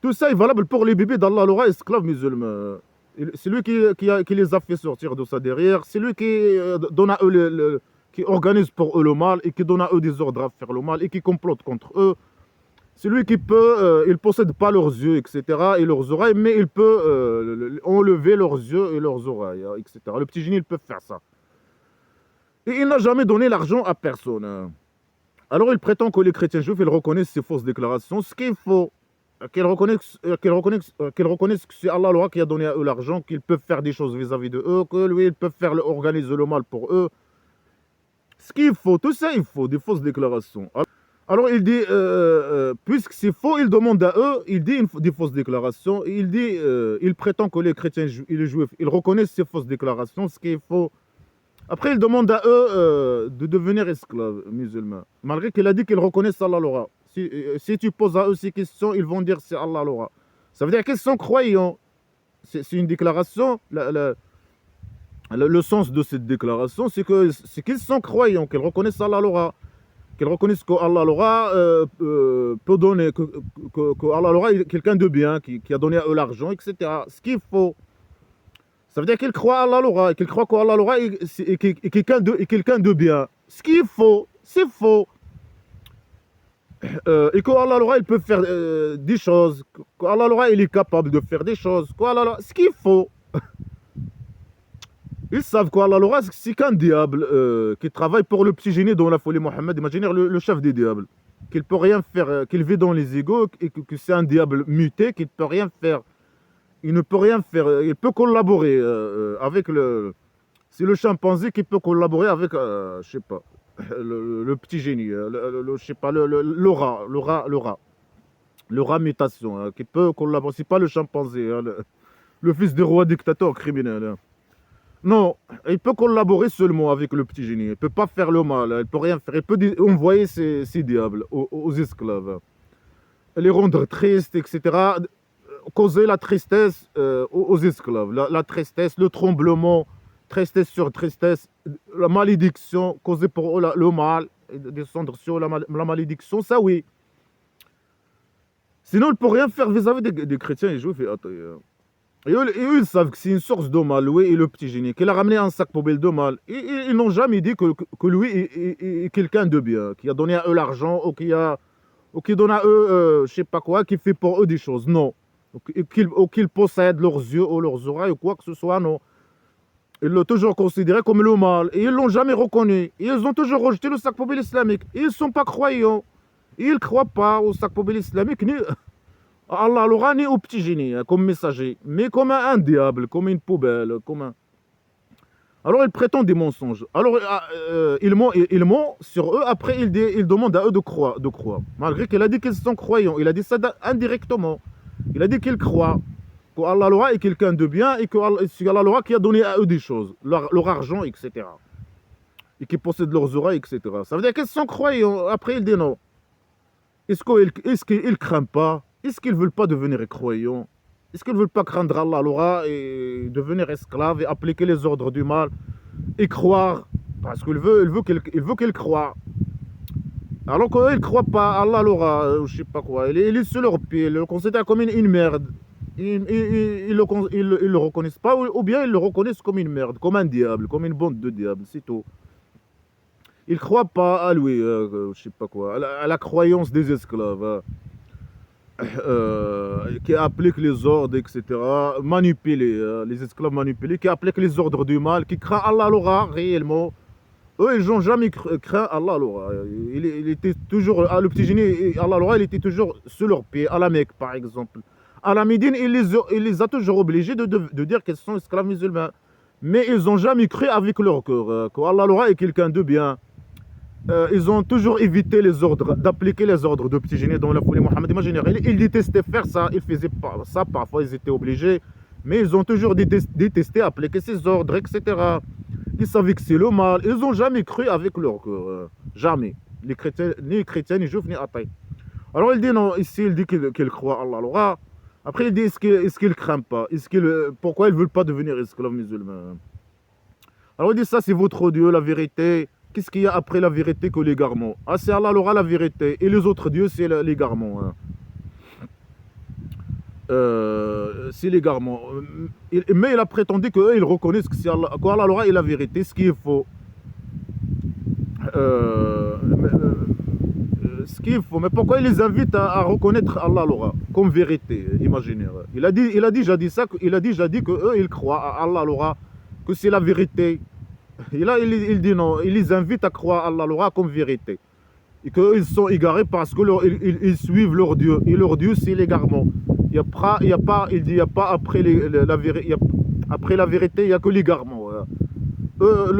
Tout ça est valable pour les bébés d'Allah Laura, esclaves musulmans. C'est lui qui les a fait sortir de ça derrière. C'est lui qui donne à eux qui organise pour eux le mal et qui donne à eux des ordres à faire le mal et qui complote contre eux. C'est lui qui peut, il possède pas leurs yeux, etc. et leurs oreilles, mais il peut enlever leurs yeux et leurs oreilles, etc. Le petit génie, il peut faire ça. Et il n'a jamais donné l'argent à personne. Alors il prétend que les chrétiens juifs, ils reconnaissent ces fausses déclarations, ce qu'il faut. Qu'ils reconnaissent que c'est Allah Laura qui a donné à eux l'argent, qu'ils peuvent faire des choses vis-à-vis de eux, que lui, ils peuvent organiser le mal pour eux. Ce qu'il faut, tout ça, il faut, des fausses déclarations. Alors il dit, puisque c'est faux, il demande à eux, il dit des fausses déclarations, il dit, il prétend que les chrétiens et les juifs, ils reconnaissent ces fausses déclarations, ce qu'il faut. Après, il demande à eux de devenir esclaves musulmans, malgré qu'il a dit qu'ils reconnaissent Allah Laura. Si tu poses à eux ces questions, ils vont dire c'est Allah Laura. Ça veut dire qu'ils sont croyants. C'est une déclaration. Le sens de cette déclaration, c'est qu'ils sont croyants, qu'ils reconnaissent Allah Laura. Qu'ils reconnaissent qu'Allah Laura peut donner, que Allah Laura est quelqu'un de bien, qui a donné à eux l'argent, etc. Ce qu'il faut. Ça veut dire qu'ils croient à Allah Laura, et qu'ils croient qu'Allah Laura est quelqu'un de bien. Ce qu'il faut, c'est faux. Et qu'Allah Laura, il peut faire des choses. Qu'Allah Laura, il est capable de faire des choses. Ce qu'il faut. Ils savent qu'Allah Laura, c'est qu'un diable qui travaille pour le petit génie dans la folie Mohammed. Imaginez le chef des diables. Qu'il peut rien faire, qu'il vit dans les égaux, et que c'est un diable muté, qu'il ne peut rien faire. Il ne peut rien faire. Il peut collaborer avec le... C'est le chimpanzé qui peut collaborer avec, je sais pas, le petit génie, je sais pas, le rat mutation, hein, qui peut collaborer. C'est pas le chimpanzé, hein, le fils du roi dictateur criminel. Hein. Non, il peut collaborer seulement avec le petit génie. Il ne peut pas faire le mal, il ne peut rien faire. Il peut envoyer ses diables aux esclaves, les rendre tristes, etc. Causer la tristesse aux esclaves. La tristesse, le tremblement, tristesse sur tristesse, la malédiction, causer pour eux le mal, et descendre sur la malédiction, ça oui. Sinon, il ne peut rien faire vis-à-vis des chrétiens et juifs. Et eux, ils savent que c'est une source de mal, lui et le petit génie, qu'il a ramené un sac poubelle de mal. Ils n'ont jamais dit que lui est quelqu'un de bien, qui a donné à eux l'argent, ou qui donne à eux, je sais pas quoi, qui fait pour eux des choses. Non. Ou qu'ils possèdent leurs yeux ou leurs oreilles ou quoi que ce soit, non. Ils l'ont toujours considéré comme le mal. Et ils ne l'ont jamais reconnu. Et ils ont toujours rejeté le sac poubelle islamique. Et ils ne sont pas croyants. Et ils ne croient pas au sac poubelle islamique, ni à Allah Laura, ni au petit génie, hein, comme messager. Mais comme un diable, comme une poubelle, comme un... Alors ils prétendent des mensonges. Alors ils ment sur eux. Après ils demandent à eux de croire. Malgré qu'il a dit qu'ils sont croyants. Il a dit ça indirectement. Il a dit qu'ils croient qu'Allah Laura est quelqu'un de bien et que c'est Allah Laura qui a donné à eux des choses, leur argent, etc. Et qui possède leurs oreilles, etc. Ça veut dire qu'ils sont croyants. Après, il dit non. Est-ce qu'ils ne craignent pas? Est-ce qu'ils ne veulent pas devenir croyants? Est-ce qu'ils ne veulent pas craindre Allah Laura et devenir esclaves et appliquer les ordres du mal et croire? Parce qu'il veut qu'ils croient. Alors qu'ils ne croient pas, Allah Laura, je sais pas quoi, il est sur leur pied, ils le considèrent comme une merde. Ils le reconnaissent pas, ou bien ils le reconnaissent comme une merde, comme un diable, comme une bande de diables, c'est tout. Ils ne croient pas à lui, je sais pas quoi, à la croyance des esclaves, qui appliquent les ordres, etc. Manipulés, les esclaves manipulés, qui appliquent les ordres du mal, qui craignent Allah Laura réellement. Eux, ils n'ont jamais craint Allah Laura. Il était toujours, le petit génie, Allah Laura, il était toujours sur leurs pieds, à la Mecque par exemple. À la Médine, il les a toujours obligés de dire qu'ils sont esclaves musulmans. Mais ils n'ont jamais cru avec leur cœur qu'Allah Laura est quelqu'un de bien. Ils ont toujours évité d'appliquer les ordres de petit génie dans la folie Mohammed. Imaginez, ils détestaient faire ça, ils faisaient pas ça, parfois ils étaient obligés. Mais ils ont toujours détesté appliquer ces ordres, etc. Ils savaient que c'est le mal. Ils n'ont jamais cru avec leur cœur. Jamais. Ni les chrétiens, ni juifs, ni athées. Alors il dit non, ici il dit qu'il croit Allah Laura. Après il dit est-ce qu'il ne craint pas? Pourquoi ils ne veulent pas devenir esclaves musulmans? Alors il dit ça c'est votre Dieu, la vérité. Qu'est-ce qu'il y a après la vérité que l'égarement? Ah c'est Allah Laura la vérité. Et les autres dieux c'est l'égarement. Hein. c'est l'égarement. Mais il a prétendu qu'eux, ils reconnaissent que c'est Allah, qu'Allah l'aura est la vérité, ce qui est faux. Ce qui est faux. Mais pourquoi il les invite à reconnaître Allah l'aura comme vérité imaginaire? Il a déjà dit ça, il a déjà dit qu'eux, ils croient à Allah l'aura, que c'est la vérité. Et là, il dit non, il les invite à croire à Allah l'aura comme vérité. Et qu'ils sont égarés parce qu'ils suivent leur Dieu. Et leur Dieu, c'est l'égarement. Il y a pas, il dit, il n'y a pas après, après la vérité, il n'y a que l'égarement. Voilà.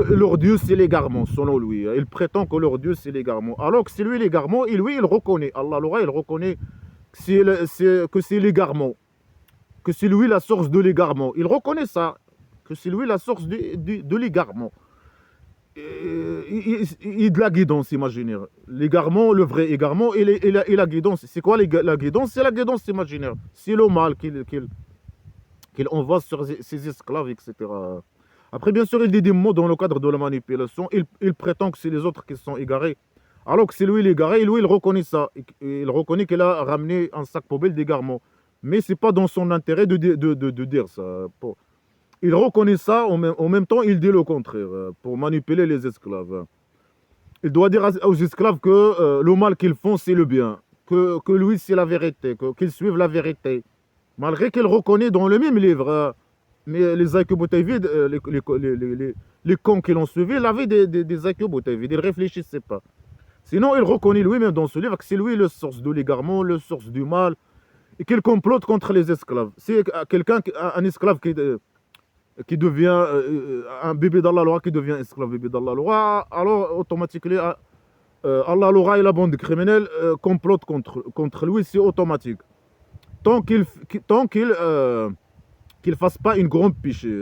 Leur Dieu, c'est l'égarement, selon lui. Il prétend que leur Dieu, c'est l'égarement. Alors que c'est lui l'égarement, et lui, il reconnaît. Allah l'aura, il reconnaît que c'est l'égarement. Que c'est lui la source de l'égarement. Il reconnaît ça. Que c'est lui la source de l'égarement. Et de la guidance imaginaire. L'égarement, le vrai égarement et la guidance. C'est quoi la guidance? C'est la guidance imaginaire. C'est le mal qu'il envoie sur ses esclaves, etc. Après, bien sûr, il dit des mots dans le cadre de la manipulation. Il prétend que c'est les autres qui sont égarés. Alors que c'est lui l'égaré, et lui, il reconnaît ça. Il reconnaît qu'il a ramené un sac poubelle d'égarement. Mais ce n'est pas dans son intérêt de dire ça. Il reconnaît ça, en même temps, il dit le contraire, pour manipuler les esclaves. Il doit dire aux esclaves que le mal qu'ils font, c'est le bien. Que lui, c'est la vérité, qu'ils suivent la vérité. Malgré qu'il reconnaît dans le même livre, mais les Aïkoboutaïvides, les cons qui l'ont suivi, il avait des Aïkoboutaïvides, il ne réfléchissait pas. Sinon, il reconnaît lui-même dans ce livre que c'est lui le source de l'égarement, le source du mal, et qu'il complote contre les esclaves. C'est un esclave qui devient un bébé d'Allah Laura, qui devient esclave bébé d'Allah Laura, alors automatiquement, Allah Laura et la bande criminelle complotent contre lui, c'est automatique. Tant qu'il fasse pas une grande péché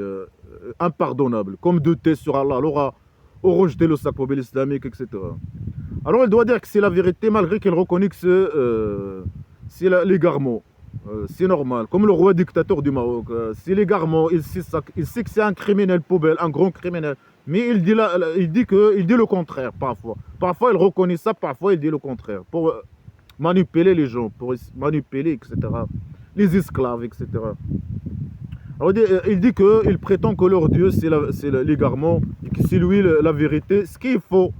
impardonnable, comme douter sur Allah Laura, ou rejeter le sac poubelle islamique, etc. Alors il doit dire que c'est la vérité, malgré qu'il reconnaît que c'est l'égarement. C'est normal. Comme le roi dictateur du Maroc, c'est l'égarement, il sait que c'est un criminel poubelle, un grand criminel. Mais il dit le contraire parfois. Parfois il reconnaît ça, parfois il dit le contraire. Pour manipuler les gens, pour manipuler, etc. Les esclaves, etc. Alors il dit qu'il prétend que leur Dieu c'est l'égarement, et que c'est lui la vérité, ce qui est faux.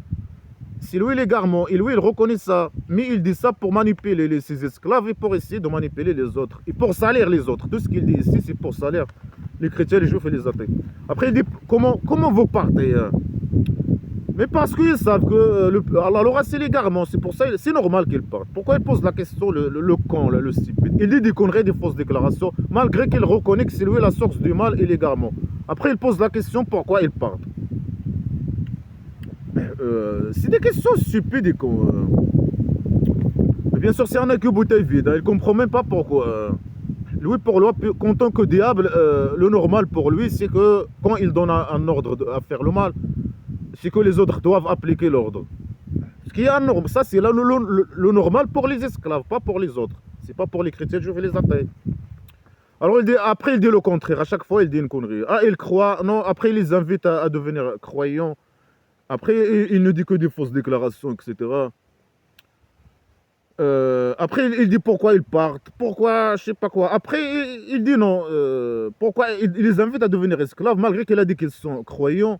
C'est lui l'égarement, et lui il reconnaît ça, mais il dit ça pour manipuler ses esclaves et pour essayer de manipuler les autres, et pour salir les autres. Tout ce qu'il dit ici, c'est pour salir les chrétiens, les juifs et les athées. Après il dit, comment vous partez Mais parce qu'ils savent que Allah l'aura, c'est l'égarement, c'est pour ça, c'est normal qu'ils partent. Pourquoi il pose la question, le con, le stupide? Il dit des conneries, des fausses déclarations, malgré qu'il reconnaît que c'est lui la source du mal et l'égarement. Après il pose la question, pourquoi ils partent? C'est des questions stupides et con. Mais bien sûr, c'est un que bouteille vide. Il ne comprend même pas pourquoi. Lui, pour lui, en tant que diable, le normal pour lui, c'est que quand il donne un ordre à faire le mal, c'est que les autres doivent appliquer l'ordre. Ce qui est un norme, ça c'est le normal pour les esclaves, pas pour les autres. C'est pas pour les chrétiens, je vais les attaquer. Alors après, il dit le contraire. À chaque fois, il dit une connerie. Ah, il croit. Non, après, il les invite à devenir croyants. Après, il ne dit que des fausses déclarations, etc. Après, il dit pourquoi ils partent, pourquoi, je sais pas quoi. Après, il dit non. Pourquoi il les invite à devenir esclaves, malgré qu'il a dit qu'ils sont croyants.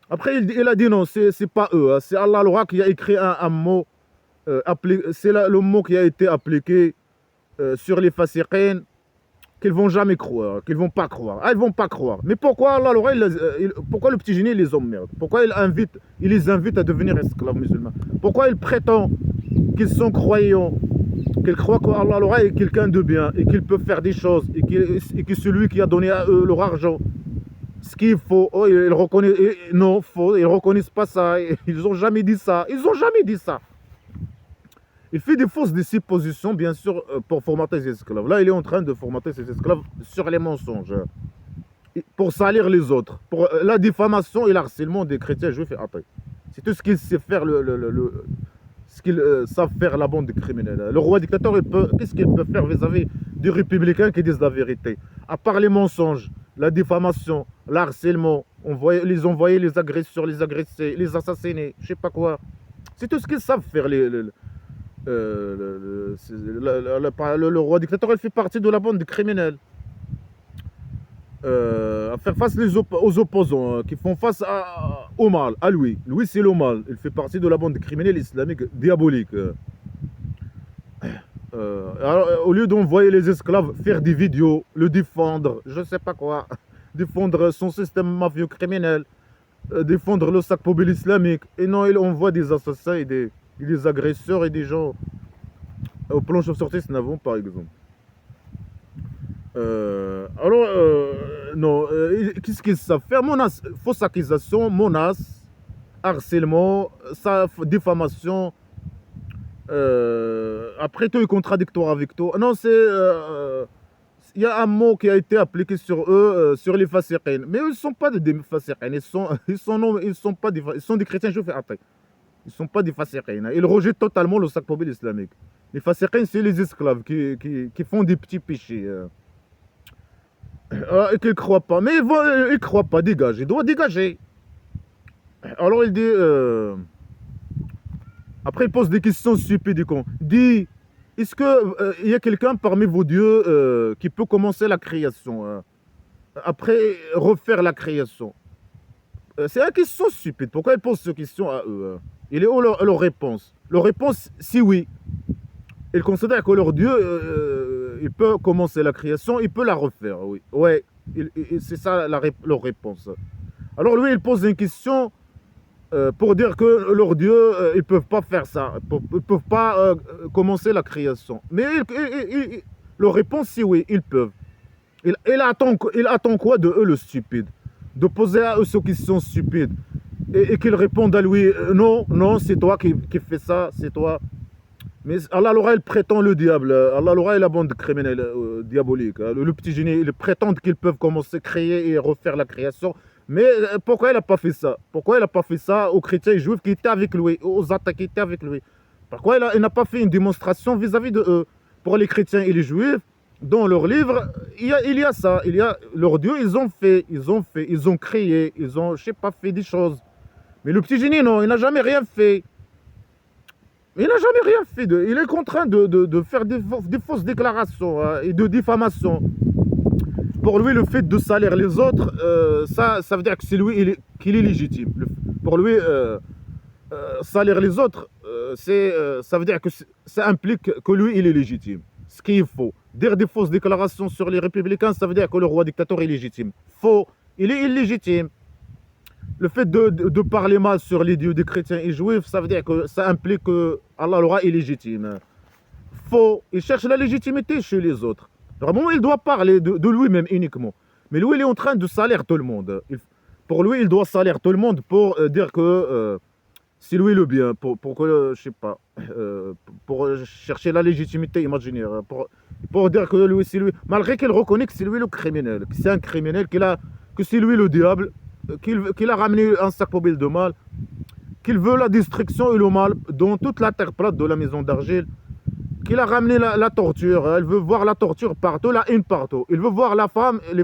Après, il a dit non, c'est pas eux. Hein, c'est Allah Laura qui a écrit un mot. C'est le mot qui a été appliqué sur les fasiqins, qu'ils vont jamais croire, qu'ils vont pas croire. Ah, ils vont pas croire. Mais pourquoi Allah Laura, pourquoi le petit génie les emmerde? Pourquoi il les invite à devenir esclaves musulmans? Pourquoi il prétend qu'ils sont croyants, qu'ils croient qu'Allah Laura est quelqu'un de bien et qu'il peut faire des choses et que celui qui a donné à eux leur argent, ce qu'il faut, oh, ils reconnaissent, non, faux, ils reconnaissent pas ça, ils ont jamais dit ça, ils ont jamais dit ça. Il fait des fausses suppositions, bien sûr, pour formater ses esclaves. Là, il est en train de formater ses esclaves sur les mensonges, pour salir les autres, pour la diffamation et l'harcèlement des chrétiens juifs et athées. C'est tout ce qu'il sait faire, ce qu'ils savent faire la bande criminelle. Le roi dictateur, qu'est-ce qu'il peut faire vis-à-vis des républicains qui disent la vérité? À part les mensonges, la diffamation, l'harcèlement, les envoyer, les agresser, les agressés, les assassiner, je sais pas quoi. C'est tout ce qu'ils savent faire, Le roi dictateur, il fait partie de la bande de criminels. À faire face aux opposants, qui font face au mal, à lui. Lui, c'est le mal. Il fait partie de la bande de criminels islamiques diaboliques. Alors, au lieu d'envoyer les esclaves faire des vidéos, le défendre, je sais pas quoi, défendre son système mafieux criminel, défendre le sac poubelle islamique, et non, il envoie des assassins et des agresseurs et des gens au plan chauve-sortie Navon, par exemple. Non, qu'est-ce qu'ils savent faire? Fausse accusation, menace, harcèlement, diffamation. Après tout est contradictoire avec toi. Non, il y a un mot qui a été appliqué sur eux, sur les fasiqin. Mais eux, ils ne sont pas des fasiqin. Ils sont des chrétiens juifs et athées. Ils ne sont pas des fasiqin. Ils rejettent totalement le sac poubelle islamique. Les fasiqin, c'est les esclaves qui font des petits péchés. Et qu'ils ne croient pas. Mais ils ne croient pas, dégage. Ils doivent dégager. Alors il dit... Après, il pose des questions stupides et con. Dit, est-ce qu'il y a quelqu'un parmi vos dieux qui peut commencer la création après refaire la création? C'est une question stupide. Pourquoi il pose cette question à eux? Il est où leur réponse? Leur réponse, si oui. Ils considèrent que leur dieu, il peut commencer la création, il peut la refaire, oui. Ouais, c'est ça leur réponse. Alors lui, il pose une question pour dire que leurs dieux, ils ne peuvent pas faire ça. Ils ne peuvent pas commencer la création. Mais leur réponse, si oui, ils peuvent. Il attend quoi de eux, le stupide? De poser à eux ces questions stupides. Et qu'ils répondent à lui, non, non, c'est toi qui fais ça, c'est toi. Mais Allah il prétend le diable. Allah est la bande criminelle diabolique. Le petit génie, ils prétendent qu'ils peuvent commencer à créer et refaire la création. Mais pourquoi il n'a pas fait ça? Pourquoi il n'a pas fait ça aux chrétiens et juifs qui étaient avec lui, aux attaques qui étaient avec lui? Pourquoi il n'a pas fait une démonstration vis-à-vis de eux? Pour les chrétiens et les juifs, dans leur livre, il y a ça. Il y a leurs dieux, ils ont créé, ils ont, je sais pas, fait des choses. Mais le petit génie, non, il n'a jamais rien fait. Il n'a jamais rien fait. Il est contraint de faire des fausses déclarations et de diffamation. Pour lui, le fait de salir les autres, ça veut dire que c'est lui qu'il est légitime. Pour lui, salir les autres, ça veut dire que ça implique que lui, il est légitime. Ce qu'il est faux. Dire des fausses déclarations sur les républicains, ça veut dire que le roi dictateur est légitime. Faux. Il est illégitime. Le fait de parler mal sur les dieux des chrétiens et juifs, ça veut dire que ça implique que Allah le roi est légitime. Faux. Il cherche la légitimité chez les autres. Vraiment, il doit parler de lui-même uniquement. Mais lui, il est en train de salir tout le monde. Pour lui, il doit salir tout le monde pour dire que c'est lui le bien, pour que, je sais pas, pour chercher la légitimité imaginaire, pour dire que lui, c'est lui, malgré qu'il reconnaît que c'est lui le criminel, que c'est un criminel, que c'est lui le diable, qu'il a ramené un sac poubelle de mal, qu'il veut la destruction et le mal dans toute la terre plate de la maison d'argile, qu'il a ramené la torture, il veut voir la torture partout, la haine partout. Il veut voir les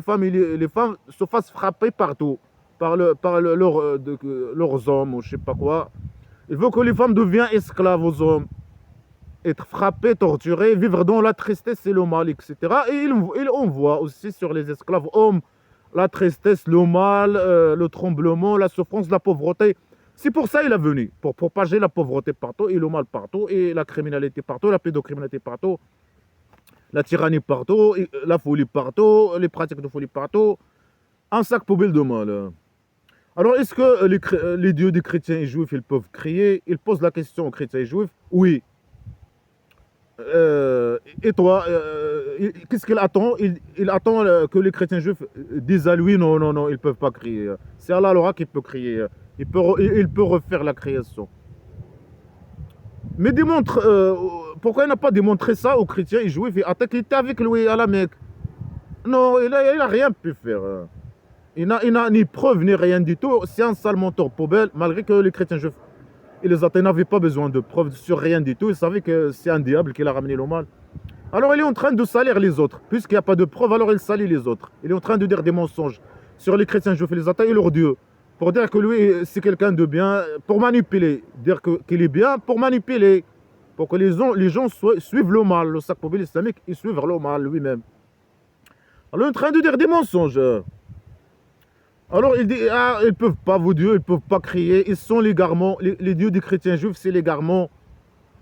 femmes se fassent frapper partout par leurs hommes ou je sais pas quoi. Il veut que les femmes deviennent esclaves aux hommes, être frappées, torturées, vivre dans la tristesse et le mal, etc. Et il envoie aussi sur les esclaves hommes la tristesse, le mal, le tremblement, la souffrance, la pauvreté. C'est pour ça qu'il est venu, pour propager la pauvreté partout et le mal partout, et la criminalité partout, la pédocriminalité partout, la tyrannie partout, la folie partout, les pratiques de folie partout. Un sac poubelle de mal. Alors, est-ce que les dieux des chrétiens et juifs, ils peuvent crier? Ils posent la question aux chrétiens et juifs. Oui. Et toi, qu'est-ce qu'il attend? Il attend que les chrétiens juifs disent à lui, non, non, non, ils ne peuvent pas crier. C'est Allah le roi qui peut crier. Il peut refaire la création. Mais démontre, pourquoi il n'a pas démontré ça aux chrétiens et juifs et attaqué, il était avec lui à la Mecque? Non, il n'a rien pu faire. Il n'a ni preuve ni rien du tout. C'est un sale menteur poubelle, malgré que les chrétiens juifs et les athées n'avaient pas besoin de preuves sur rien du tout. Ils savaient que c'est un diable qui l'a ramené le mal. Alors il est en train de salir les autres. Puisqu'il n'y a pas de preuves, alors il salit les autres. Il est en train de dire des mensonges sur les chrétiens juifs et les athées et leur Dieu. Pour dire que lui, c'est quelqu'un de bien, pour manipuler. Dire qu'il est bien, pour manipuler. pour que les gens suivent le mal. Le sac poubelle islamique, ils suivent le mal lui-même. Alors, il est en train de dire des mensonges. Alors, il dit, ah, ils ne peuvent pas, vos dieux, ils ne peuvent pas crier. Ils sont les garments. Les dieux des chrétiens juifs, c'est les garments.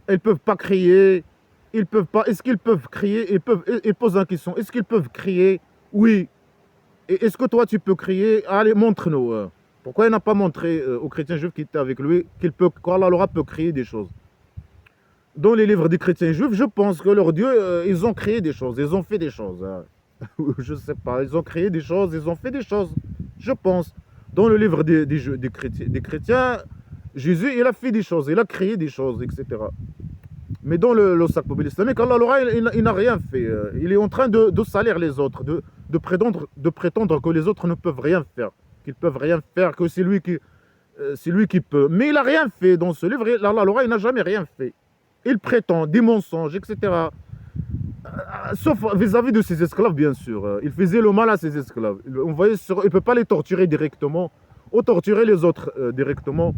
Ils ne peuvent pas crier. Ils peuvent pas. Est-ce qu'ils peuvent crier? Ils posent une question. Est-ce qu'ils peuvent crier? Oui. Et est-ce que toi, tu peux crier? Allez, montre-nous. Pourquoi il n'a pas montré aux chrétiens juifs qui étaient avec lui qu'Allah peut créer des choses? Dans les livres des chrétiens juifs, je pense que leurs dieux, ils ont créé des choses. Ils ont fait des choses. Je ne sais pas. Ils ont créé des choses. Ils ont fait des choses. Je pense. Dans le livre des chrétiens, Jésus, il a fait des choses. Il a créé des choses, etc. Mais dans le sac poubelle islamique, Allah il n'a rien fait. Il est en train de salir les autres, de prétendre que les autres ne peuvent rien faire, qu'ils peuvent rien faire, que c'est lui qui peut. Mais il n'a rien fait dans ce livre. Allah il n'a jamais rien fait. Il prétend des mensonges, etc. Sauf vis-à-vis de ses esclaves, bien sûr. Il faisait le mal à ses esclaves. Il ne peut pas les torturer directement, ou torturer les autres directement.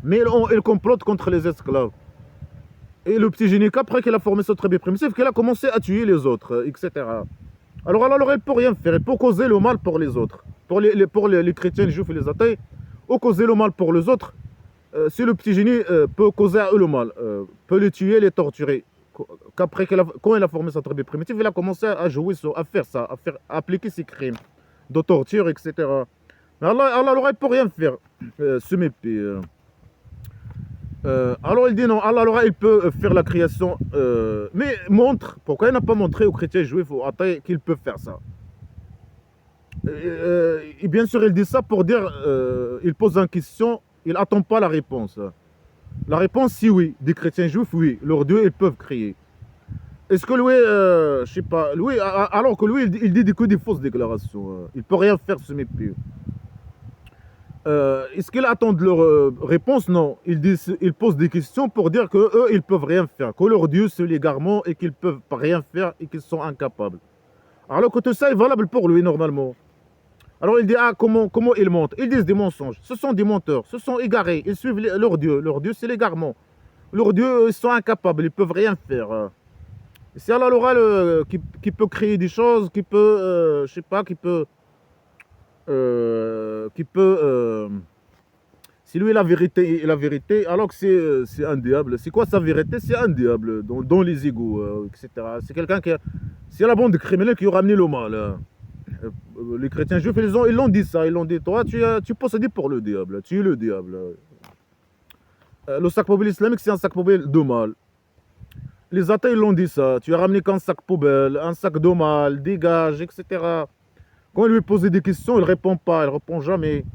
Mais il complote contre les esclaves. Et le petit génie, après qu'il a formé ce tribu primitif, qu'il a commencé à tuer les autres, etc. Alors Allah, il ne peut rien faire. Il peut causer le mal pour les autres. Pour les chrétiens, les juifs et les athées, ou causer le mal pour les autres. Si le petit génie peut causer à eux le mal, peut les tuer, les torturer. Quand il a formé sa tribu primitive, il a commencé à jouer à faire ça, à appliquer ses crimes de torture, etc. Mais Allah, il ne peut rien faire. Ce mépi. Alors il dit non, Allah il peut faire la création, mais montre, pourquoi il n'a pas montré aux chrétiens juifs, aux athées, qu'il peut faire ça? Et bien sûr, il dit ça pour dire, il pose une question, il n'attend pas la réponse. La réponse, si oui, des chrétiens juifs, oui, leurs dieux, ils peuvent créer. Est-ce que lui, je sais pas, lui, alors que lui, il dit que des fausses déclarations, il peut rien faire ce mépi. Est-ce qu'ils attendent leur réponse? Non. Ils posent des questions pour dire qu'eux, ils ne peuvent rien faire. Que leur Dieu, c'est l'égarement et qu'ils ne peuvent rien faire et qu'ils sont incapables. Alors que tout ça est valable pour lui, normalement. Alors il dit, ah, comment ils mentent? Ils disent des mensonges. Ce sont des menteurs. Ce sont égarés. Ils suivent leur Dieu. Leur Dieu, c'est l'égarement. Leur Dieu, ils sont incapables. Ils ne peuvent rien faire. C'est Allah l'oral qui peut créer des choses, qui peut, je sais pas, qui peut... si lui la vérité, alors que c'est un diable. C'est quoi sa vérité? C'est un diable dans les égouts, etc. C'est quelqu'un c'est la bande criminelle qui a ramené le mal. Les chrétiens juifs, ils l'ont dit ça. Ils l'ont dit, toi, tu possédais pour le diable. Tu es le diable. Le sac poubelle islamique, c'est un sac poubelle de mal. Les athées, ils l'ont dit ça. Tu as ramené qu'un sac poubelle, un sac de mal, dégage, etc. Quand il lui posait des questions, il ne répond pas, il ne répond jamais.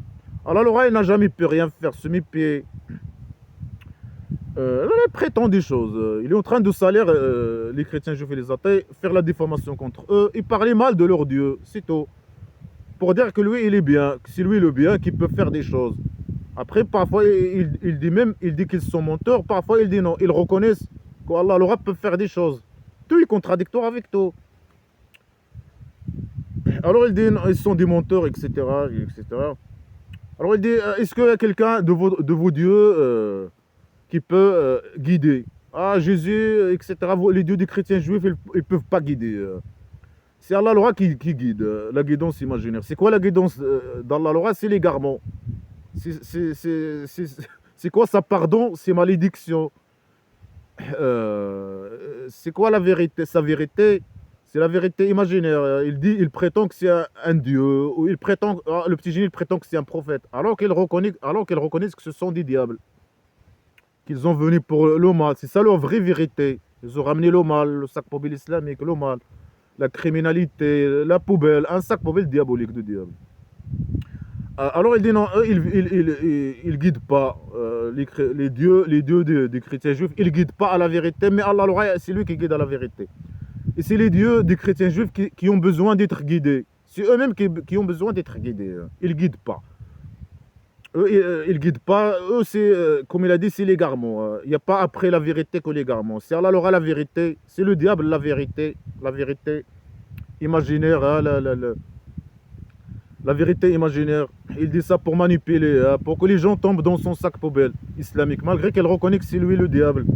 Alors il n'a jamais pu rien faire, se mépier. Il prétend des choses. Il est en train de salir les chrétiens juifs et les athées, faire la diffamation contre eux et parler mal de leur Dieu, c'est tout. Pour dire que lui, il est bien, que c'est lui le bien qui peut faire des choses. Après, parfois, il dit qu'ils sont menteurs, parfois il dit non. Ils reconnaissent qu'Allah peut faire des choses. Tout est contradictoire avec tout. Alors il dit, non, ils sont des menteurs, etc., etc. Alors il dit, est-ce qu'il y a quelqu'un de vos dieux qui peut guider? Ah, Jésus, etc., les dieux des chrétiens juifs, ils ne peuvent pas guider. C'est Allah qui guide, la guidance imaginaire. C'est quoi la guidance d'Allah? C'est l'égarement. C'est quoi ça, pardon? C'est malédiction. C'est quoi la vérité? Sa vérité? C'est la vérité imaginaire. Il prétend que c'est un dieu, ou le petit génie, il prétend que c'est un prophète, alors qu'ils reconnaissent que ce sont des diables, qu'ils ont venu pour le mal. C'est ça leur vraie vérité. Ils ont ramené le mal, le sac poubelle islamique, le mal, la criminalité, la poubelle, un sac poubelle diabolique de diable. Alors il dit non, eux, ils guident pas les dieux des chrétiens juifs, ils guident pas à la vérité, mais Allah, c'est lui qui guide à la vérité. Et c'est les dieux des chrétiens juifs qui ont besoin d'être guidés. C'est eux-mêmes qui ont besoin d'être guidés. Ils ne guident pas. Eux, ils ne guident pas. Eux, c'est, comme il a dit, c'est l'égarement. Il n'y a pas après la vérité que l'égarement. C'est Allah aura la vérité. C'est le diable la vérité. La vérité imaginaire. La vérité imaginaire. Il dit ça pour manipuler, pour que les gens tombent dans son sac poubelle islamique. Malgré qu'elle reconnaît que c'est lui le diable.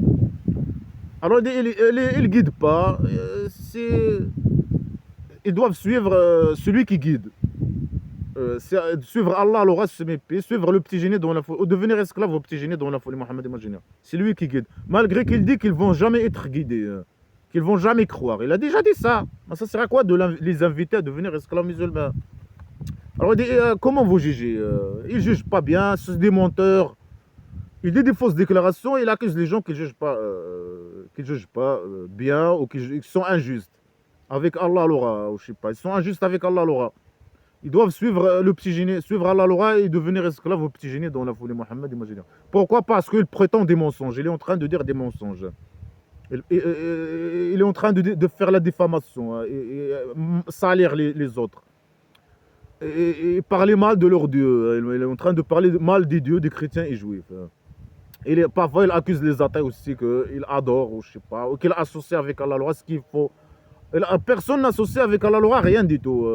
Alors, ils guident pas. Ils doivent suivre celui qui guide. Suivre Allah, le reste se met paix, suivre le petit génie dans la folie, ou devenir esclave au petit génie dans la folie Mohammed, imaginaire. C'est lui qui guide. Malgré qu'il dit qu'ils vont jamais être guidés, qu'ils vont jamais croire. Il a déjà dit ça. Mais ça sert à quoi de les inviter à devenir esclaves musulmans? Alors il dit, comment vous jugez? Ils jugent pas bien, c'est des menteurs. Il dit des fausses déclarations, il accuse les gens qui jugent pas bien ou qui sont injustes. Avec Allah l'aura, ou je sais pas. Ils sont injustes avec Allah l'aura. Ils doivent suivre le petit génie, suivre Allah l'aura et devenir esclaves au petit génie dans la folie Mohammed, imaginez. Pourquoi? Parce qu'il prétend des mensonges. Il est en train de dire des mensonges. Il est en train de faire la diffamation et salir les autres. Et parler mal de leur Dieu. Il est en train de parler mal des dieux, des chrétiens et juifs. Parfois, il accuse les athées aussi qu'il adore, ou je sais pas, ou qu'il associe avec Allah l'aura ce qu'il faut. Personne n'associe avec Allah l'aura rien du tout.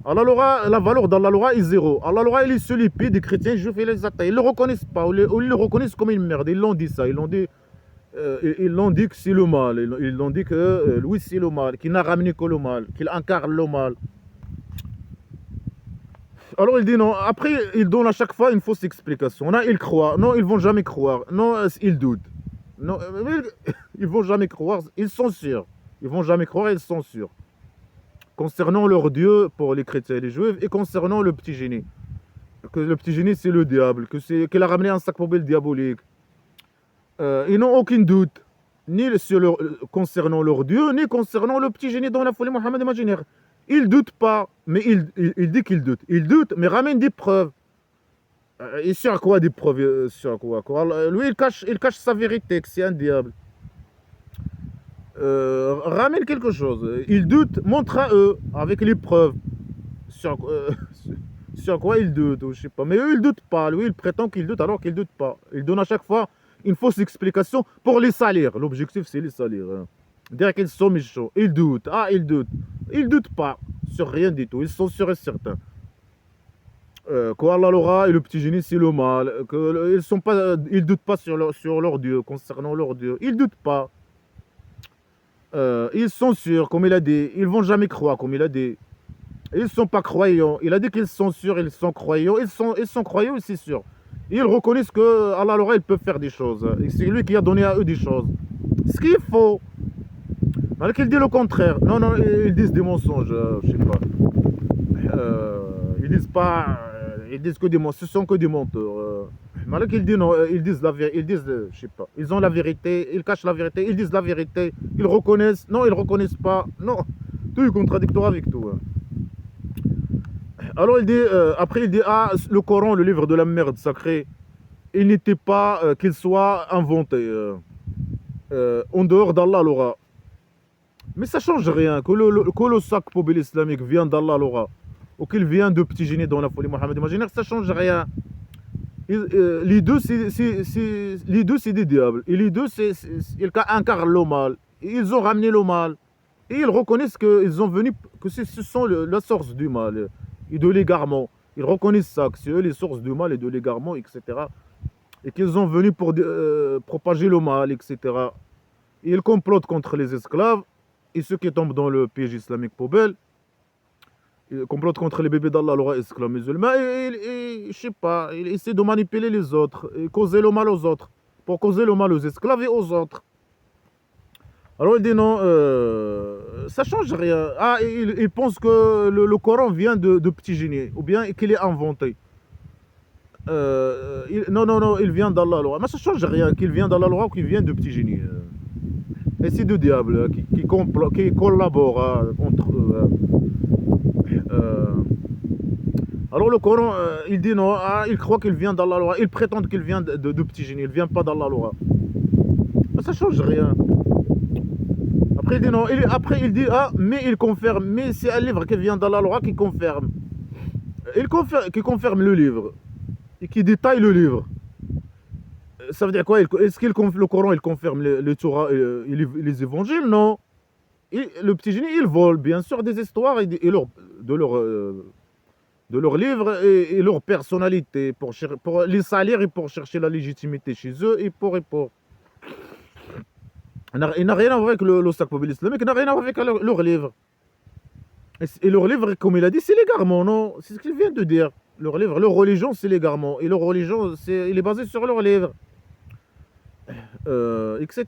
Allah l'aura, la valeur d'Allah l'aura est zéro. Allah l'aura, il est celui des chrétiens, juifs et les athées. Ils ne le reconnaissent pas, ou ils le reconnaissent comme une merde. Ils l'ont dit ça, ils l'ont dit que c'est le mal. Ils l'ont dit que lui c'est le mal, qu'il n'a ramené que le mal, qu'il incarne le mal. Alors il dit non. Après, il donne à chaque fois une fausse explication. Là, ils croient. Non, ils vont jamais croire. Non, ils doutent. Non, ils vont jamais croire. Ils sont sûrs. Ils vont jamais croire, ils sont sûrs. Concernant leur Dieu pour les chrétiens et les juifs, et concernant le petit génie. Que le petit génie c'est le diable, qu'il a ramené un sac poubelle diabolique. Ils n'ont aucun doute, ni concernant leur Dieu, ni concernant le petit génie dans la folie Mohammed imaginaire. Il ne doute pas, mais il dit qu'il doute. Il doute, mais ramène des preuves. Et sur quoi des preuves? Sur quoi? Lui, il cache sa vérité, que c'est un diable. Ramène quelque chose. Il doute, montre à eux, avec les preuves. Sur quoi il doute, ou je sais pas. Mais eux, ils ne doutent pas. Lui, il prétend qu'il doute alors qu'il ne doute pas. Il donne à chaque fois une fausse explication pour les salir. L'objectif, c'est les salir. Dire qu'ils sont méchants. Ils doutent. Ah, ils doutent. Ils ne doutent pas sur rien du tout. Ils sont sûrs et certains. Allah l'aura et le petit génie, c'est le mal. Ils ne doutent pas sur leur Dieu, concernant leur Dieu. Ils ne doutent pas. Ils sont sûrs, comme il a dit. Ils ne vont jamais croire, comme il a dit. Ils ne sont pas croyants. Il a dit qu'ils sont sûrs, ils sont croyants. Ils sont croyants, c'est sûr. Ils reconnaissent que Allah l'aura, il peut faire des choses. Et c'est lui qui a donné à eux des choses. Ce qu'il faut. Malgré qu'il dit le contraire. Non, non, ils disent des mensonges, je sais pas. Ils disent pas. Ils disent que des mensonges. Ce sont que des menteurs. Malgré qu'ils disent non, ils disent la vérité. Ils disent, je sais pas. Ils ont la vérité. Ils cachent la vérité. Ils disent la vérité. Ils reconnaissent. Non, ils reconnaissent pas. Non. Tout est contradictoire avec tout. Alors il dit, après il dit, ah, le Coran, le livre de la merde sacrée, il n'était pas qu'il soit inventé en dehors d'Allah l'aura. Mais ça change rien, que le sac poubelle islamique vient d'Allah l'aura, ou qu'il vient de petit génie dans la folie Mohammed imaginaire, ça change rien. Les deux c'est des diables, et les deux ils incarnent le mal, et ils ont ramené le mal, et ils reconnaissent qu'ils ont venu, que ce sont la source du mal et de l'égarement. Ils reconnaissent ça, que c'est eux les sources du mal et de l'égarement, etc. Et qu'ils ont venu pour propager le mal, etc. Et ils complotent contre les esclaves et ceux qui tombent dans le piège islamique poubelle. Ils complotent contre les bébés d'Allah, l'aura esclaves musulmans. Et je sais pas, ils essaient de manipuler les autres et causer le mal aux autres. Pour causer le mal aux esclaves et aux autres. Alors il dit non, ça change rien. Ah, il pense que le Coran vient de petit génie, ou bien qu'il est inventé. Non, non, non, il vient d'Allah. Mais ça change rien, qu'il vient d'Allah ou qu'il vient de petit génie. Et c'est deux diables qui collaborent entre eux. Alors le Coran, il dit non, ah, il croit qu'il vient d'Allah. Il prétend qu'il vient de petit génie, il ne vient pas d'Allah. Mais ça change rien. Après il dit non, après il dit ah, mais il confirme, mais c'est un livre qui vient d'Allah qui confirme. Qui confirme le livre et qui détaille le livre. Ça veut dire quoi? Est-ce que le Coran il confirme le Torah et les évangiles? Non. Et le petit génie il vole bien sûr des histoires de leurs livres et leur personnalité pour les salir et pour chercher la légitimité chez eux et pour. Il n'a rien à voir avec le sac poubelle islamique, il n'a rien à voir avec leur livre. Et leur livre, comme il a dit, c'est l'égarement, non? C'est ce qu'il vient de dire. Leur livre, leur religion, c'est l'égarement. Et leur religion, il est basé sur leur livre, etc.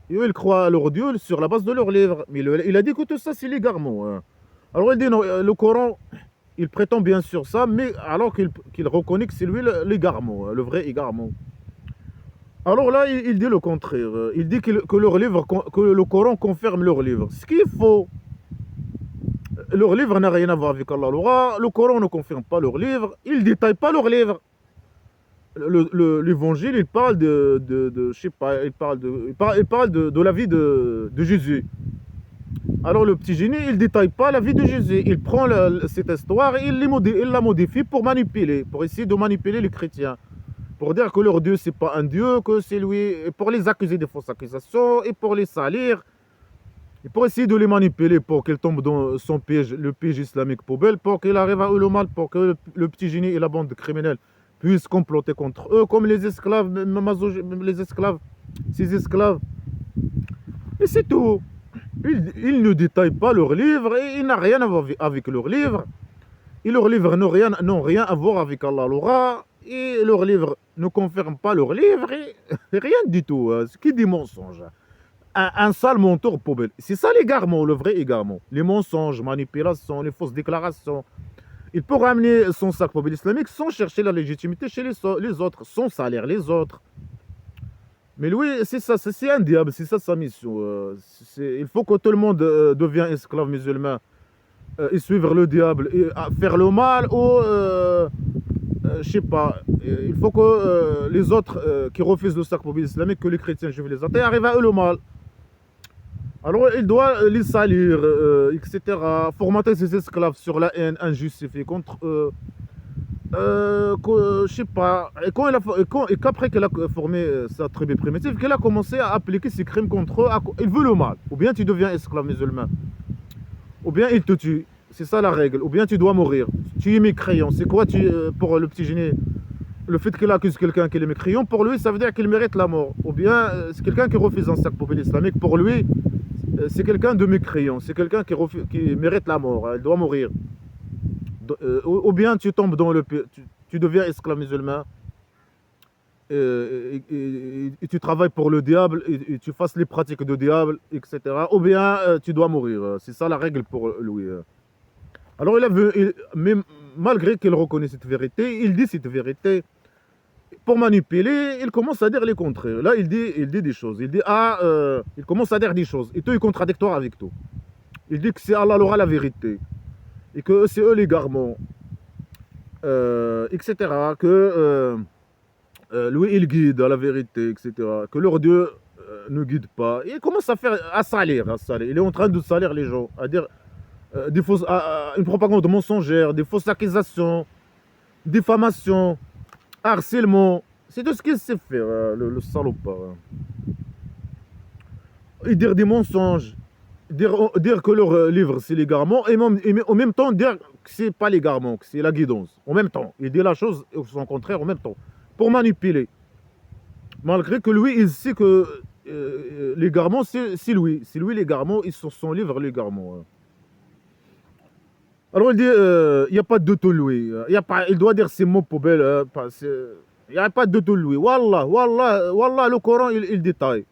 Et eux, ils croient à leur Dieu sur la base de leur livre. Mais il a dit que tout ça, c'est l'égarement, hein. Alors il dit, non, le Coran, il prétend bien sûr ça, mais alors qu'il reconnaît que c'est lui l'égarement, hein, le vrai égarement. Alors là, il dit le contraire. Il dit que leur livre, que le Coran confirme leur livre. Ce qu'il faut. Leur livre n'a rien à voir avec Allah. Le Coran ne confirme pas leur livre. Il ne détaille pas leur livre. L'évangile, il parle je sais pas, il parle de la vie de Jésus. Alors le petit génie, il ne détaille pas la vie de Jésus. Il prend cette histoire et il la modifie pour manipuler, pour essayer de manipuler les chrétiens. Pour dire que leur Dieu, c'est pas un Dieu, que c'est lui, pour les accuser de fausses accusations et pour les salir. Et pour essayer de les manipuler, pour qu'ils tombent dans son piège, le piège islamique poubelle, pour qu'il arrive à eux le mal, pour que le petit génie et la bande de criminels puissent comploter contre eux, comme les esclaves, les esclaves, ces esclaves. Et c'est tout. Ils ne détaillent pas leur livre et il n'a rien à voir avec leur livre. Et leurs livres n'ont rien à voir avec Allah Laura. Et leurs livres ne confirment pas leur livre et rien du tout. Ce qui est des mensonges. Un sale menteur poubelle. C'est ça l'égarement, le vrai égarement. Les mensonges, manipulations, les fausses déclarations. Il peut ramener son sac poubelle islamique sans chercher la légitimité chez les autres, sans salir les autres. Mais lui, c'est ça, c'est un diable, c'est ça sa mission. Il faut que tout le monde devienne esclave musulman et suivre le diable et faire le mal ou, je sais pas, il faut que les autres qui refusent le sac poubelle islamique, que les chrétiens, je vais les attaquer, arrivent à eux le mal. Alors il doit les salir, etc. Formater ses esclaves sur la haine injustifiée contre eux. Je sais pas. Et qu'après qu'elle a formé sa tribu primitive, qu'elle a commencé à appliquer ses crimes contre eux, il veut le mal. Ou bien tu deviens esclave musulman. Ou bien il te tue. C'est ça la règle. Ou bien tu dois mourir. Tu es mécréant. C'est quoi pour le petit génie? Le fait qu'il accuse quelqu'un qui est mécréant, pour lui, ça veut dire qu'il mérite la mort. Ou bien c'est quelqu'un qui refuse un sac poubelle islamique. Pour lui, c'est quelqu'un de mécréant. C'est quelqu'un qui mérite la mort. Il doit mourir. Ou bien tu tombes dans tu deviens esclave musulman et tu travailles pour le diable et tu fasses les pratiques de diable, etc. Ou bien tu dois mourir. C'est ça la règle pour lui. Alors mais malgré qu'il reconnaît cette vérité, il dit cette vérité pour manipuler. Il commence à dire les contraires. Là, il dit des choses. Il commence à dire des choses. Et tout est contradictoire avec tout. Il dit que c'est Allah l'aura la vérité. Et que c'est eux les garments, etc. Que lui, il guide à la vérité, etc. Que leur Dieu ne guide pas. Et il commence à salir. Il est en train de salir les gens, à dire une propagande mensongère, des fausses accusations, diffamation, harcèlement. C'est tout ce qu'il sait faire, le salopard. Et dire des mensonges. Dire que leur livre c'est l'égarement et en même temps dire que c'est pas l'égarement, que c'est la guidance. En même temps, il dit la chose et son contraire en même temps. Pour manipuler. Malgré que lui, il sait que l'égarement c'est lui. C'est lui l'égarement et sur son livre l'égarement. Alors il dit, il n'y a pas de tout lui. Il doit dire ces mots poubelles. Il n'y a pas de tout lui. Wallah, wallah, wallah, le Coran il détaille.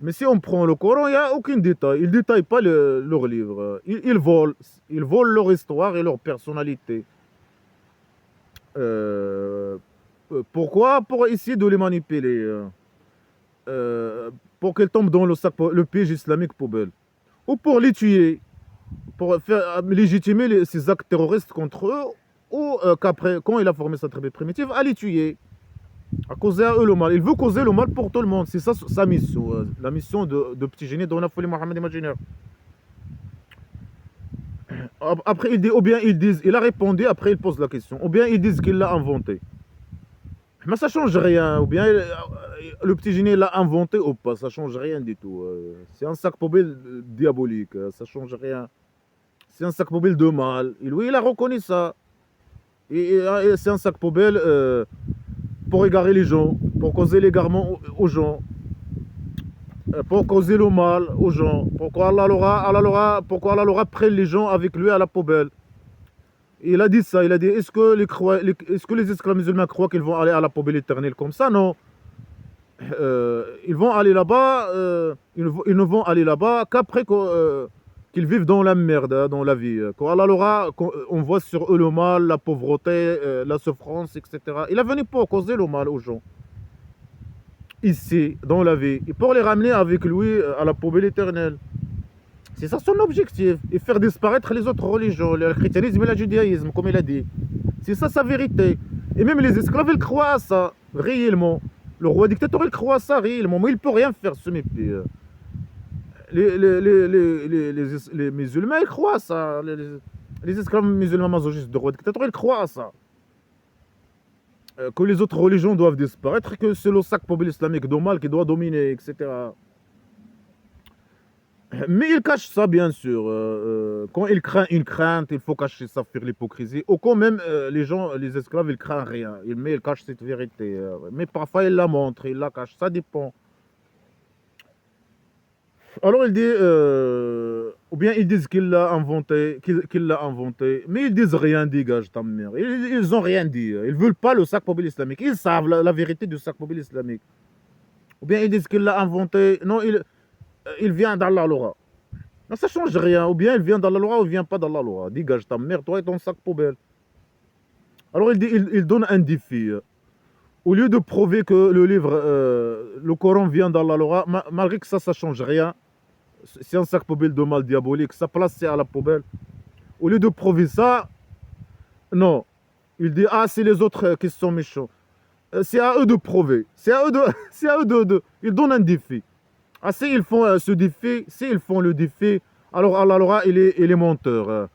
Mais si on prend le Coran, il n'y a aucun détail. Ils ne détaillent pas leur livre. Ils volent. Ils volent leur histoire et leur personnalité. Pourquoi? Pour essayer de les manipuler. Pour qu'elles tombent dans le piège islamique poubelle. Ou pour les tuer. Pour faire légitimer ces actes terroristes contre eux. Ou qu'après, quand il a formé sa tribu primitive, à les tuer. À causer à eux le mal. Il veut causer le mal pour tout le monde. C'est ça sa mission. La mission de petit génie dans la folie Mohammed imaginaire. Après, ou bien ils disent, il a répondu, après il pose la question. Ou bien ils disent qu'il l'a inventé. Mais ça change rien. Ou bien le petit génie l'a inventé ou pas. Ça change rien du tout. C'est un sac poubelle diabolique. Ça change rien. C'est un sac poubelle de mal. Et lui, il a reconnu ça. Et c'est un sac poubelle pour égarer les gens, pour causer l'égarement aux gens. pour causer le mal aux gens. Pourquoi Allah leur a prenne les gens avec lui à la poubelle. Il a dit ça, il a dit, est-ce que les esclaves musulmans croient qu'ils vont aller à la poubelle éternelle comme ça? Non. Ils vont aller là-bas, ils ne vont aller là-bas qu'après qu'ils vivent dans la merde, hein, dans la vie. Quand Allah on voit sur eux le mal, la pauvreté, la souffrance, etc. Il est venu pour causer le mal aux gens, ici, dans la vie, et pour les ramener avec lui à la poubelle éternelle. C'est ça son objectif, et faire disparaître les autres religions, le christianisme et le judaïsme, comme il a dit. C'est ça sa vérité. Et même les esclaves, ils croient à ça, réellement. Le roi dictateur, il croit à ça réellement, mais il ne peut rien faire, ce mépris. Les musulmans, ils croient à ça. Les esclaves musulmans masochistes de roi dictateur, ils croient à ça. Que les autres religions doivent disparaître, que c'est le sac populaire islamique de mal qui doit dominer, etc. Mais il cache ça, bien sûr. Quand il craint une crainte, il faut cacher ça, faire l'hypocrisie. Ou quand même, les esclaves, ils craignent rien. Mais ils cachent cette vérité. Mais parfois, ils la montrent, ils la cachent. Ça dépend. Alors, il dit, ou bien ils disent qu'il l'a inventé, qu'il l'a inventé. Mais ils disent rien, dégage ta mère. Ils ont rien dit. Ils veulent pas le sac populaire islamique. Ils savent la vérité du sac populaire islamique. Ou bien ils disent qu'il l'a inventé. Non, il vient d'Allah Laura. Non, ça change rien. Ou bien il vient d'Allah Laura ou il vient pas d'Allah Laura. Dégage ta mère, toi et ton sac poubelle. Alors il dit, il donne un défi. Au lieu de prouver que le livre, le Coran vient d'Allah Laura, malgré que ça change rien, c'est un sac poubelle de mal diabolique, sa place c'est à la poubelle. Au lieu de prouver ça, non. Il dit, ah, c'est les autres qui sont méchants. C'est à eux de prouver. C'est à eux de. C'est à eux il donne un défi. Ah, s'ils font ce défi, s'ils font le défi, alors Allah Laura, il est menteur.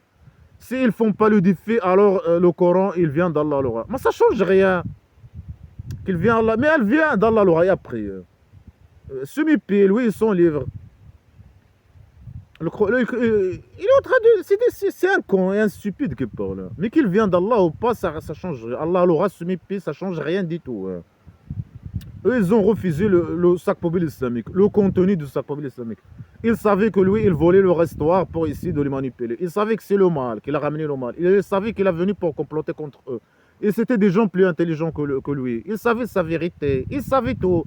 S'ils font pas le défi, alors le Coran, il vient d'Allah Laura. Mais ça change rien. Qu'il vient Allah, mais elle vient d'Allah Laura et après. Ce mépris, lui, son livre. Il est en train de. C'est un con et un stupide qui parle. Mais qu'il vient d'Allah ou pas, ça change rien. Allah Laura, ce mépris, ça change rien du tout. Eux, ils ont refusé le sac populaire islamique, le contenu du sac populaire islamique. Ils savaient que lui, il volait leur histoire pour essayer de les manipuler. Ils savaient que c'est le mal, qu'il a ramené le mal. Ils savaient qu'il est venu pour comploter contre eux. Et c'était des gens plus intelligents que lui. Ils savaient sa vérité. Ils savaient tout.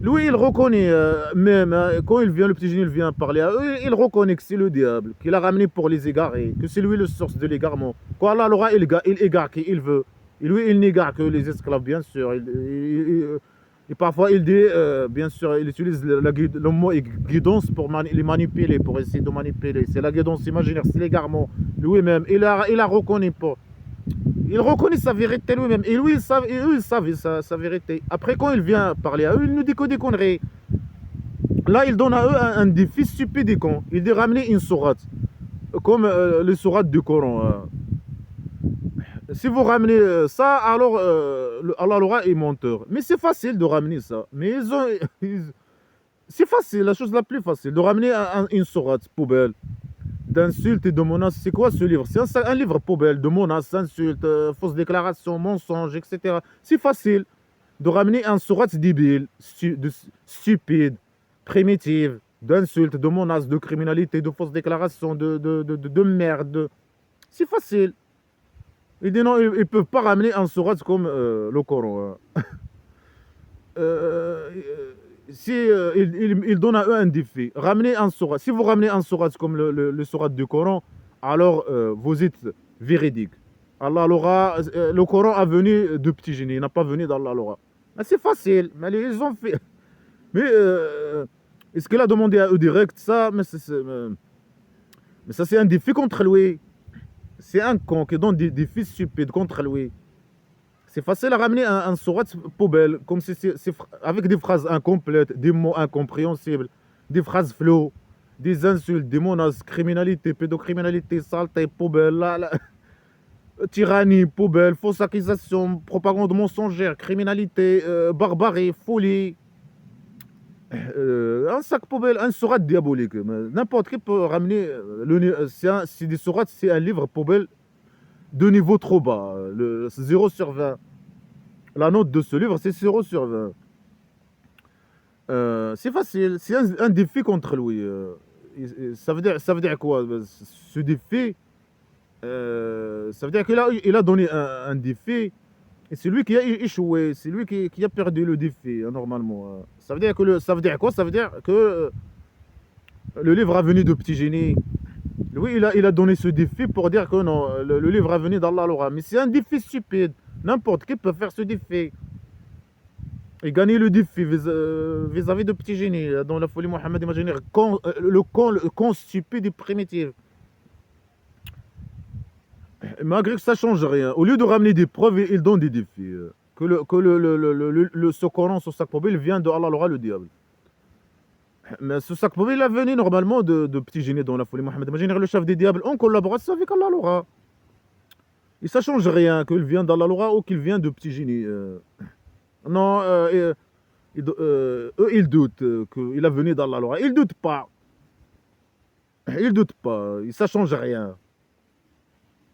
Lui, il reconnaît, même quand il vient, le petit génie, il vient parler à eux, il reconnaît que c'est le diable, qu'il a ramené pour les égarer, que c'est lui le source de l'égarement. Quand Allah l'aura, il égare qui il veut. Et lui, il n'égare que les esclaves, bien sûr. Et parfois, il dit, bien sûr, il utilise le mot guidance pour les manipuler, pour essayer de manipuler. C'est la guidance imaginaire, c'est l'égarement. Lui-même, il a reconnu pas. Il reconnaît sa vérité lui-même. Et lui, eux, ils savent sa vérité. Après, quand il vient parler à eux, il nous dit que des conneries. Là, il donne à eux un défi stupide et con. Il dit ramener une sourate. Comme les sourates du Coran. Si vous ramenez ça, alors Allah l'aura est menteur. Mais c'est facile de ramener ça. Mais c'est facile, la chose la plus facile, de ramener une sourate poubelle d'insultes et de menaces. C'est quoi ce livre? C'est un livre poubelle de menaces, d'insultes, fausses déclarations, mensonges, etc. C'est facile de ramener un sourate débile, stupide, primitive, d'insultes, de menaces, de criminalité, de fausses déclarations, de merde. C'est facile. Il dit non, ils ne peuvent pas ramener un sourate comme le Coran. Il donne à eux un défi. Ramenez un sourate. Si vous ramenez un sourate comme le sourate du Coran, alors vous êtes véridique. Allah l'aura. Le Coran a venu de petit génie, il n'a pas venu d'Allah l'aura. C'est facile, mais ils ont fait. Mais est-ce qu'il a demandé à eux direct ça? Mais ça, c'est un défi contre lui. C'est un con qui donne des défis stupides contre lui. C'est facile à ramener un sourate poubelle, comme si avec des phrases incomplètes, des mots incompréhensibles, des phrases floues, des insultes, des menaces, criminalité, pédocriminalité, saleté, poubelle, tyrannie, poubelle, fausse accusation, propagande mensongère, criminalité, barbarie, folie. Un sac poubelle, un sourate diabolique. N'importe qui peut ramener. C'est des sourates, c'est un livre poubelle de niveau trop bas. 0 sur 20. La note de ce livre, c'est 0 sur 20. C'est facile, c'est un défi contre lui. Ça veut dire quoi? Ce défi, ça veut dire il a donné un défi, et c'est lui qui a échoué, c'est lui qui a perdu le défi, normalement. Ça veut dire ça veut dire quoi? Ça veut dire que le livre a venu de Petit Génie. Lui, il a donné ce défi pour dire que non, le livre a venu d'Allah Laura. Mais c'est un défi stupide. N'importe qui peut faire ce défi. Et gagner le défi vis-à-vis de Petit Génie, dans la folie Mohammed, imaginez le con stupide et primitif. Malgré que ça change rien, au lieu de ramener des preuves, il donne des défis. Ce Coran, ce sac poubelle vient de Allah Laura, le diable. Mais ce sac poubelle, il a venu normalement de Petit Génie dans la folie Mohammed. Imaginez le chef des diables en collaboration avec Allah Laura. Et ça change rien, qu'il vient d'Allah Laura ou qu'il vient de Petit Génie. Non, eux, ils doutent qu'il a venu d'Allah Laura. Ils doutent pas. Ils doutent pas. Ça change rien.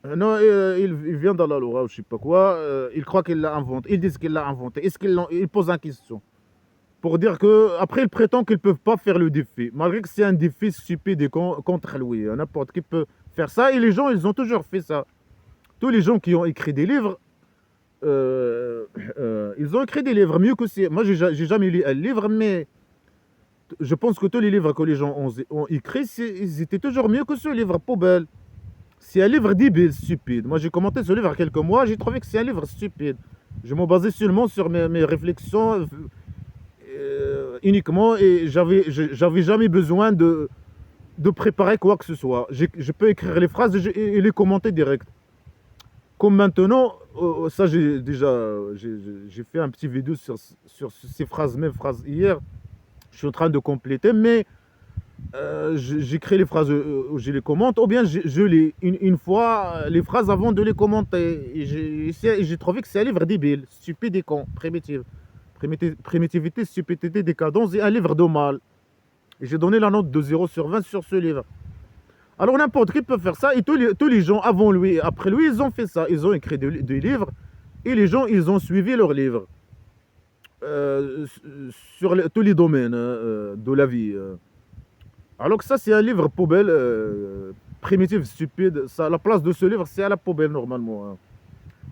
Non, il vient d'Allah Laura ou je sais pas quoi. Ils croient qu'il l'a inventé. Ils disent qu'il l'a inventé. Est-ce ils posent une question pour dire que après ils prétendent qu'ils peuvent pas faire le défi, malgré que c'est un défi stupide et contre lui. N'importe qui peut faire ça. Et les gens, ils ont toujours fait ça. Tous les gens qui ont écrit des livres, ils ont écrit des livres mieux que c'est. Moi, j'ai jamais lu un livre, mais je pense que tous les livres que les gens ont écrits, ils étaient toujours mieux que ce livre poubelle. C'est un livre débile, stupide. Moi, j'ai commenté ce livre il y a quelques mois, j'ai trouvé que c'est un livre stupide. Je me basais seulement sur mes réflexions uniquement, et j'avais jamais besoin de préparer quoi que ce soit. Je peux écrire les phrases et les commenter direct. Comme maintenant, ça j'ai fait un petit vidéo sur ces phrases, même phrases hier. Je suis en train de compléter, mais j'écris les phrases, je les commente, ou bien je lis une fois les phrases avant de les commenter. Et j'ai trouvé que c'est un livre débile, stupide et con, primitivité, stupidité, décadence, et un livre de mal. Et j'ai donné la note de 0 sur 20 sur ce livre. Alors n'importe qui peut faire ça, et tous les gens avant lui et après lui, ils ont fait ça. Ils ont écrit des livres, et les gens, ils ont suivi leurs livres sur tous les domaines de la vie. Alors que ça, c'est un livre poubelle, primitif, stupide. Ça, la place de ce livre, c'est à la poubelle normalement. Hein.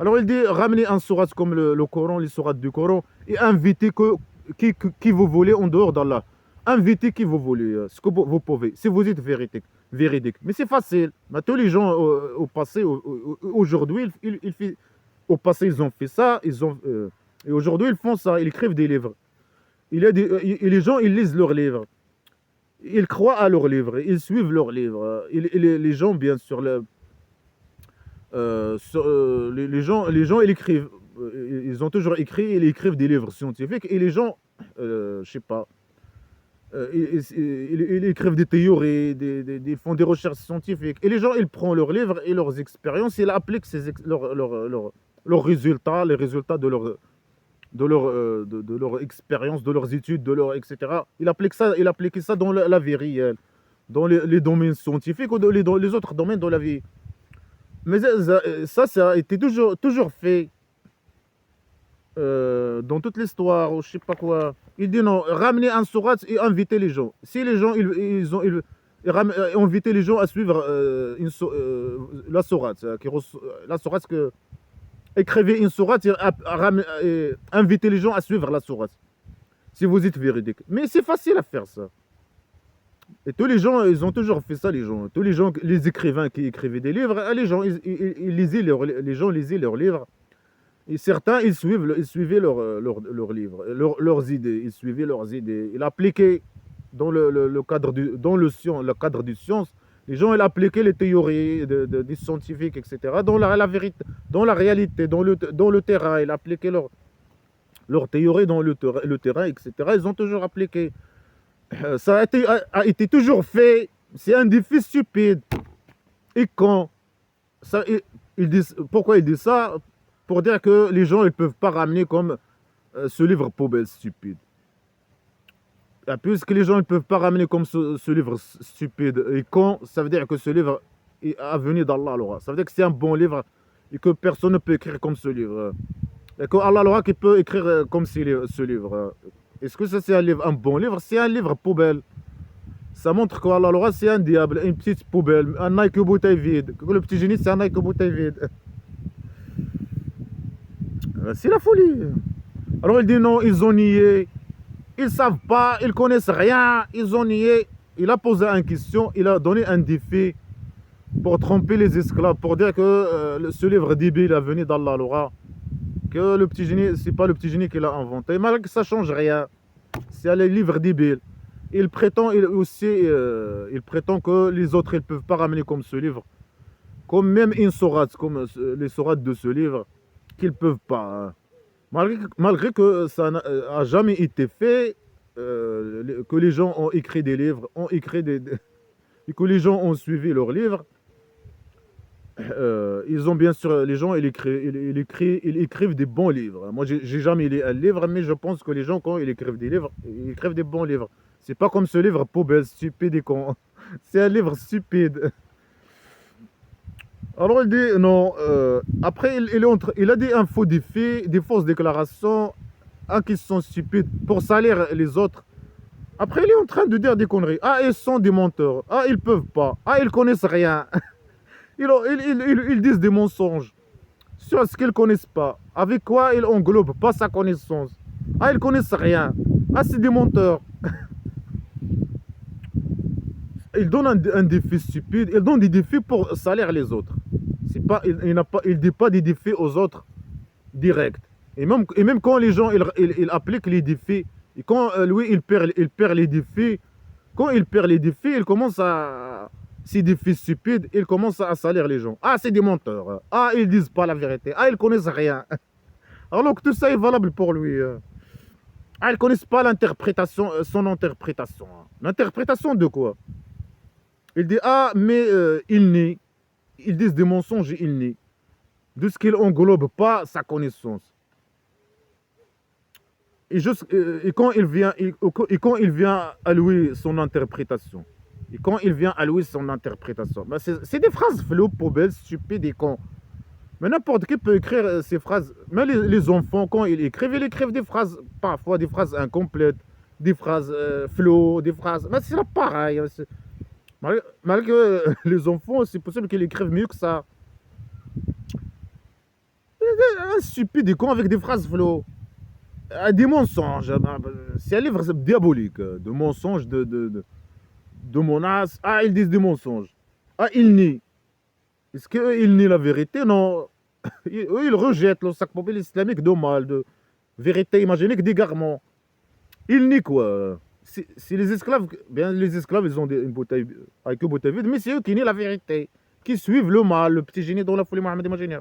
Alors il dit, ramenez un sourate comme le Coran, les sourates du Coran, et invitez qui vous voulez en dehors d'Allah. Invitez qui vous voulez, ce que vous pouvez, si vous êtes véridique. Mais c'est facile. Mais tous les gens au passé, aujourd'hui, au passé, ils ont fait ça, et aujourd'hui, ils font ça, ils écrivent des livres. Et les gens, ils lisent leurs livres. Ils croient à leurs livres, ils suivent leurs livres. Les gens, bien sûr, les gens, ils écrivent. Ils ont toujours écrit, ils écrivent des livres scientifiques. Et les gens, je sais pas, ils écrivent des théories, ils font des recherches scientifiques. Et les gens, ils prennent leurs livres et leurs expériences, ils appliquent leurs résultats, les résultats de leur expérience, de leurs études, etc. Il appliquait ça dans la vie réelle, dans les domaines scientifiques ou dans les autres domaines de la vie. Mais ça a été toujours fait dans toute l'histoire, ou je sais pas quoi. Il dit non, ramener un sourate et inviter les gens. Si les gens, inviter les gens à suivre la sourate, la sourate que écrivez une sourate et invitez les gens à suivre la sourate. Si vous êtes véridique. Mais c'est facile à faire ça. Et tous les gens, ils ont toujours fait ça, les gens. Tous les gens, les écrivains qui écrivaient des livres, les gens, ils lisaient les gens lisaient leurs livres. Et certains, ils suivaient leurs livres, leurs idées. Ils suivaient leurs idées. Ils appliquaient dans le cadre le cadre du science. Les gens, ils appliquaient les théories des scientifiques, etc. Dans la vérité, dans la réalité, dans le terrain. Ils appliquaient leurs théories dans le terrain, etc. Ils ont toujours appliqué. Ça a été toujours fait. C'est un défi stupide. Et quand ça, pourquoi ils disent ça? Pour dire que les gens ne peuvent pas ramener comme ce livre poubelle stupide. Et puisque les gens ne peuvent pas ramener comme ce livre stupide et con, ça veut dire que ce livre est venu d'Allah. Ça veut dire que c'est un bon livre et que personne ne peut écrire comme ce livre. Et que Allah qui peut écrire comme ce livre. Est-ce que ça c'est un bon livre? C'est un livre poubelle. Ça montre qu'Allah le roi c'est un diable, une petite poubelle, un Nike bouteille vide. Que le petit génie c'est un Nike bouteille vide. C'est la folie. Alors il dit non, ils ont nié. Ils savent pas, ils connaissent rien, ils ont nié. Il a posé une question, il a donné un défi pour tromper les esclaves, pour dire que ce livre débile est venu d'Allah le roi. Que le petit génie, c'est pas le petit génie qui l'a inventé, malgré que ça change rien. C'est un livre débile. Il prétend il prétend que les autres ils peuvent pas ramener comme ce livre, comme même une sourate, comme les sourates de ce livre, qu'ils peuvent pas. Hein. Malgré que ça n'a jamais été fait, que les gens ont écrit des livres, et que les gens ont suivi leurs livres. Ils ont bien sûr, les gens, ils écrivent des bons livres. Moi, j'ai jamais lu un livre, mais je pense que les gens, quand ils écrivent des livres, ils écrivent des bons livres. C'est pas comme ce livre poubelle, stupide et con. C'est un livre stupide. Alors il dit, non, après il a dit un faux défi, des fausses déclarations, qui sont stupides, pour salir les autres. Après il est en train de dire des conneries. Ah, ils sont des menteurs. Ah, ils peuvent pas. Ah, ils connaissent rien. Ils disent des mensonges sur ce qu'ils connaissent pas. Avec quoi ils englobent pas sa connaissance. Ah, ils connaissent rien. Ah, c'est des menteurs. Ils donnent un défi stupide. Ils donnent des défis pour salir les autres. C'est pas, il dit pas des défis aux autres direct. Et même quand les gens ils appliquent les défis, et quand lui il perd les défis, quand il perd les défis, il commence à ces défis stupides, il commence à salir les gens. Ah, c'est des menteurs. Ah, ils disent pas la vérité. Ah, ils connaissent rien. Alors que tout ça est valable pour lui. Ah, ils connaissent pas l'interprétation, son interprétation. L'interprétation de quoi? Il dit ah, mais ils nient. Ils disent des mensonges et ils nient. De ce qu'il englobe pas sa connaissance. Et quand il vient allouer son interprétation, ben c'est des phrases floues, poubelles, stupides et cons. Mais n'importe qui peut écrire ces phrases. Mais les enfants, quand ils écrivent des phrases, parfois des phrases incomplètes, des phrases floues, des phrases... Mais c'est pareil. Malgré que les enfants, c'est possible qu'ils écrivent mieux que ça. Un stupide et con avec des phrases floues. Des mensonges. C'est un livre diabolique. De mensonges, de menaces. Ah, ils disent des mensonges. Ah, ils nient. Est-ce qu'ils nient la vérité? Non. Ils rejettent le sac populaire islamique de mal, de vérité imaginique d'égarement. Ils nient quoi? C'est les esclaves. Bien, les esclaves, ils ont une bouteille avec une bouteille vide, mais c'est eux qui nient la vérité. Qui suivent le mal, le petit génie dans la folie Mohamed imaginaire.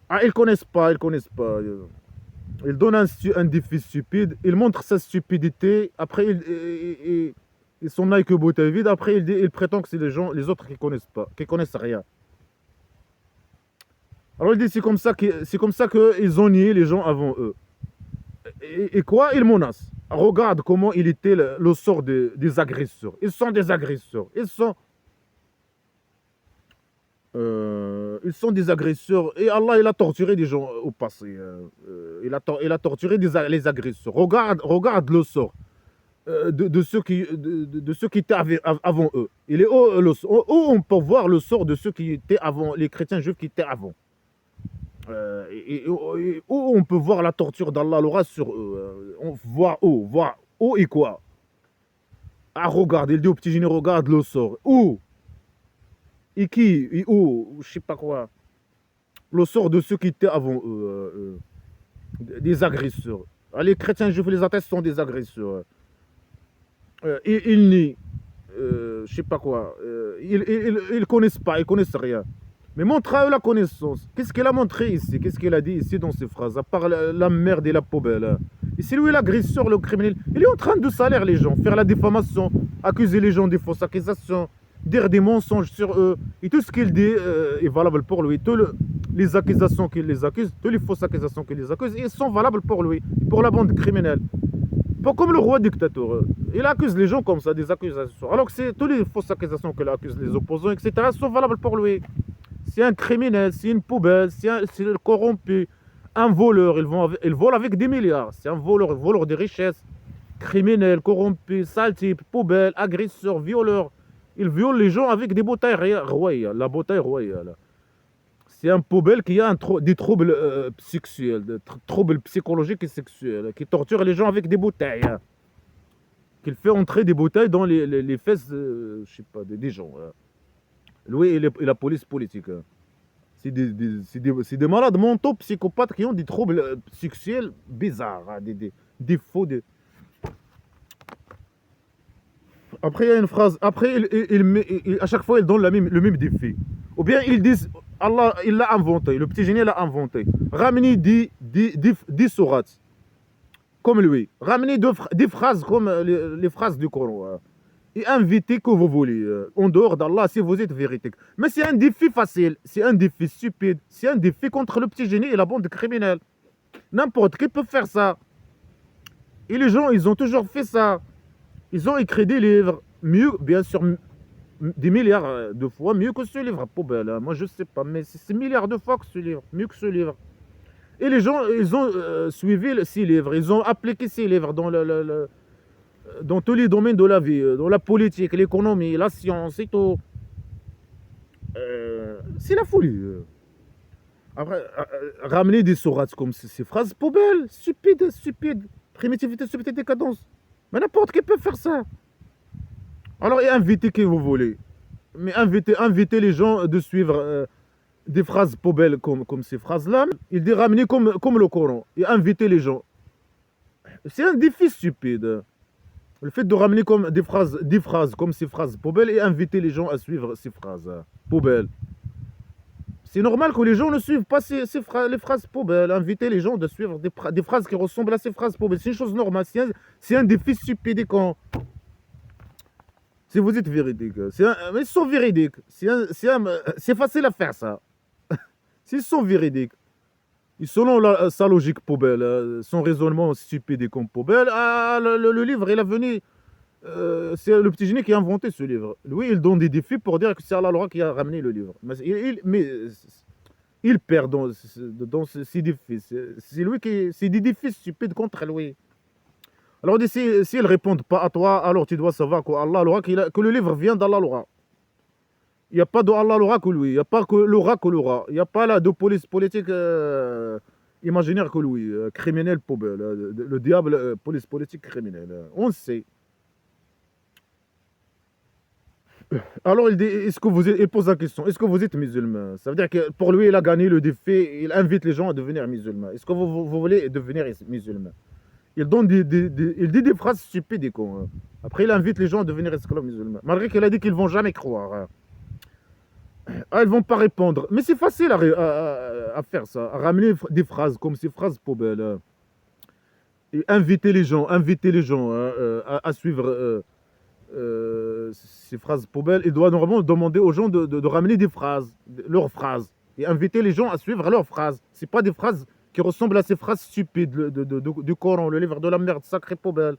Ah, ils connaissent pas. Il donne un défi stupide, il montre sa stupidité, après il s'en aille que bouteille vide, après il prétend que c'est les autres qui connaissent pas, qui connaissent rien. Alors il dit c'est comme ça qu'ils ont nié les gens avant eux. Et quoi? Ils menacent. Regarde comment il était le sort des agresseurs. Ils sont des agresseurs. Ils sont des agresseurs. Et Allah, il a torturé des gens au passé. Il a torturé les agresseurs. Regarde le sort de ceux qui étaient avant eux. Il est où on peut voir le sort de ceux qui étaient avant, les chrétiens juifs qui étaient avant. Où on peut voir la torture d'Allah l'aura sur eux. On voit où et quoi. Ah, regarde, il dit au petit génie, regarde le sort. Où? Et qui? Et où? Je sais pas quoi. Le sort de ceux qui étaient avant eux. Des agresseurs. Ah, les chrétiens juifs, les athées sont des agresseurs. Ils nient. Je sais pas quoi. Ils connaissent pas, ils connaissent rien. Mais montre à eux la connaissance. Qu'est-ce qu'il a montré ici? Qu'est-ce qu'il a dit ici dans ces phrases? À part la merde et la poubelle. Et c'est lui l'agresseur, le criminel. Il est en train de salir les gens, faire la diffamation, accuser les gens des fausses accusations, dire des mensonges sur eux. Et tout ce qu'il dit est valable pour lui. Toutes les accusations qu'il les accuse, toutes les fausses accusations qu'il les accuse, ils sont valables pour lui, pour la bande criminelle. Pas comme le roi dictateur. Il accuse les gens comme ça, des accusations. Alors que c'est toutes les fausses accusations qu'il accuse les opposants, etc., sont valables pour lui. C'est un criminel, c'est une poubelle, c'est corrompu, un voleur, il vole avec des milliards. C'est un voleur de richesses, criminel, corrompu, sale type, poubelle, agresseur, violeur. Il viole les gens avec des bouteilles royales, la bouteille royale. C'est un poubelle qui a des troubles sexuels, des troubles psychologiques et sexuels, qui torture les gens avec des bouteilles. Qu'il fait entrer des bouteilles dans les fesses, je sais pas, des gens. Lui et la police politique. C'est des malades mentaux, psychopathes qui ont des troubles sexuels bizarres, hein, des faux. Après, il y a une phrase. Après, à chaque fois, ils donnent le même défi. Ou bien ils disent Allah, il l'a inventé, le petit génie l'a inventé. Ramenez 10 sourates, comme lui. Ramenez des phrases comme les phrases du Coran. Et invitez que vous voulez, en dehors d'Allah, si vous êtes véridique. Mais c'est un défi facile, c'est un défi stupide, c'est un défi contre le petit génie et la bande criminelle. N'importe qui peut faire ça. Et les gens, ils ont toujours fait ça. Ils ont écrit des livres, mieux, bien sûr, des milliards de fois mieux que ce livre, poubelle. Hein. Moi, je sais pas, mais c'est milliards de fois que ce livre, mieux que ce livre. Et les gens, ils ont suivi ces livres, ils ont appliqué ces livres dans tous les domaines de la vie, dans la politique, l'économie, la science et tout. C'est la folie. Après, ramener des sourates comme ces phrases poubelles, stupides, primitivité, stupidité, décadence. Mais n'importe qui peut faire ça. Alors, et invitez qui vous voulez. Mais invitez les gens de suivre des phrases poubelles comme ces phrases-là. Il dit ramener comme le Coran. Et invitez les gens. C'est un défi stupide. Le fait de ramener comme des phrases comme ces phrases poubelles et inviter les gens à suivre ces phrases poubelles. C'est normal que les gens ne suivent pas les phrases poubelles. Inviter les gens de suivre des phrases qui ressemblent à ces phrases poubelles. C'est une chose normale. C'est un défi stupide et con. Si vous êtes véridique. Mais ils sont véridiques. C'est facile à faire ça. S'ils sont véridiques. Et selon sa logique poubelle, son raisonnement stupide et con poubelle, le livre, il est venu. C'est le petit génie qui a inventé ce livre. Lui, il donne des défis pour dire que c'est Allah qui a ramené le livre. Mais il perd dans ces défis. C'est des défis stupides contre lui. Alors, s'ils ne répondent pas à toi, alors tu dois savoir que le livre vient d'Allah. Il n'y a pas d'Allah que lui. Il n'y a pas que l'aura que l'aura. Il n'y a pas là de police politique imaginaire que lui. Criminel poubelle. Le diable, police politique criminelle. On sait. Alors il pose la question, est-ce que vous êtes musulman? Ça veut dire que pour lui, il a gagné le défi, il invite les gens à devenir musulmans. Est-ce que vous voulez devenir musulman? Il dit des phrases stupides et cons. Hein. Après, il invite les gens à devenir esclaves musulmans. Malgré qu'il a dit qu'ils ne vont jamais croire. Hein. Ah, ils ne vont pas répondre. Mais c'est facile à faire ça, à ramener des phrases comme ces phrases poubelles. Hein. Et inviter les gens hein, à suivre ces phrases poubelles. Il doit normalement demander aux gens de ramener des phrases, leurs phrases, et inviter les gens à suivre leurs phrases. Ce pas des phrases qui ressemblent à ces phrases stupides du Coran, le livre de la merde, sacré poubelle.